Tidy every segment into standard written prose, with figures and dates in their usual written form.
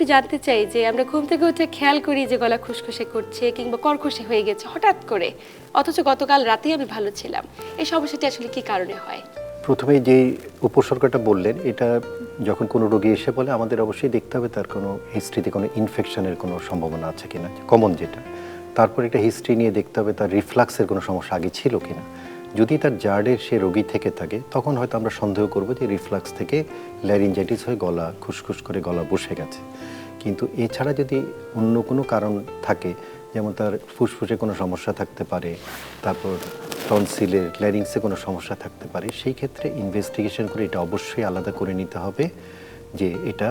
একটু জানতে চাই যে আমরা ঘুম থেকে উঠে খেয়াল করি যে গলা খুশখুশে করছে কিংবা কর্কশে হয়ে গেছে হঠাৎ করে, অথচ গতকাল রাতেই আমি ভালো ছিলাম। এই সমস্যাটি আসলে কি কারণে হয়? প্রথমে যেই উপসর্গটা বললেন, এটা যখন কোনো রোগী এসে বলে, আমাদের অবশ্যই দেখতে হবে তার কোনো হিস্ট্রিতে কোনো ইনফেকশনের কোনো সম্ভাবনা আছে কিনা, কমন যেটা। তারপর একটা হিস্ট্রি নিয়ে দেখতে হবে তার রিফ্লাক্সের কোনো সমস্যা আগে ছিল কিনা। যদি তার জার্ডের সে রোগী থেকে থাকে, তখন হয়তো আমরা সন্দেহ করব যে রিফ্লাক্স থেকে ল্যারিঞ্জাইটিস হয়ে গলা খুসখুস করে গলা বসে গেছে। কিন্তু এছাড়া যদি অন্য কোনো কারণ থাকে, যেমন তার ফুসফুসে কোনো সমস্যা থাকতে পারে, তারপর টনসিলের ল্যারিংসে কোনো সমস্যা থাকতে পারে, সেই ক্ষেত্রে ইনভেস্টিগেশন করে এটা অবশ্যই আলাদা করে নিতে হবে যে এটা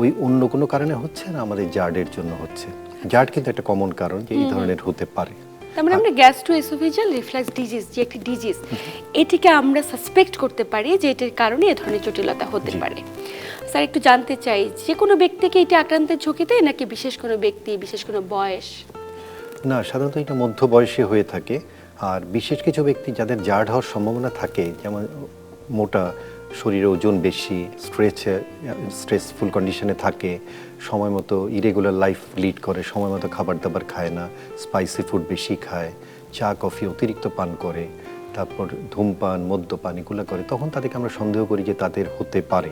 ওই অন্য কোনো কারণে হচ্ছে না আমাদের জার্ডের জন্য হচ্ছে। জার্ড কিন্তু একটা কমন কারণ যে এই ধরনের হতে পারে। তার মানে আমরা গ্যাস্ট্রোএসোফেজিয়াল রিফ্লাক্স ডিজিজ যে একটি ডিজিজ, এটিকে আমরা সাসপেক্ট করতে পারি যে এটার কারণে এই ধরনের জটিলতা হতে পারে। স্যার একটু জানতে চাই, যে কোনো ব্যক্তিকে এটা আক্রান্তের ঝুঁকিতে নাকি বিশেষ কোনো ব্যক্তি, বিশেষ কোনো বয়স? না, সাধারণত এটা মধ্য বয়সে হয়ে থাকে। আর বিশেষ কিছু ব্যক্তি যাদের জার্ড হওয়ার সম্ভাবনা থাকে, যেমন মোটা, শরীরে ওজন বেশি, স্ট্রেসফুল কন্ডিশনে থাকে, সময় মতো ইরেগুলার লাইফ লিড করে, সময় মতো খাবার দাবার খায় না, স্পাইসি ফুড বেশি খায়, চা কফি অতিরিক্ত পান করে, তারপর ধূমপান মদ্যপান এগুলো করে, তখন তাদেরকে আমরা সন্দেহ করি যে তাদের হতে পারে।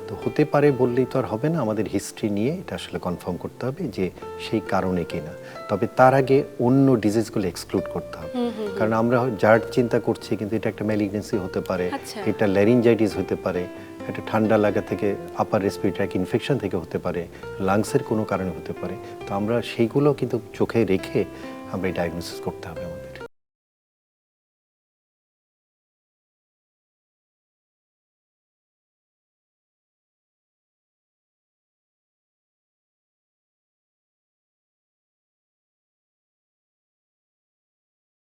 তো হতে পারে বললেই তো আর হবে না, আমাদের হিস্ট্রি নিয়ে এটা আসলে কনফার্ম করতে হবে যে সেই কারণে কিনা। তবে তার আগে অন্য ডিজিজগুলো এক্সক্লুড করতে হবে, কারণ আমরা জার্ড চিন্তা করছি কিন্তু এটা একটা ম্যালিগনেন্সি হতে পারে, এটা ল্যারিঞ্জাইটিস হতে পারে, একটা ঠান্ডা লাগা থেকে আপার রেসপিরেটরি ইনফেকশন থেকে হতে পারে, লাংসের কোনো কারণে হতে পারে। তো আমরা সেইগুলো কিন্তু চোখে রেখে আমরা এই ডায়াগনোসিস করতে হবে আমাদের।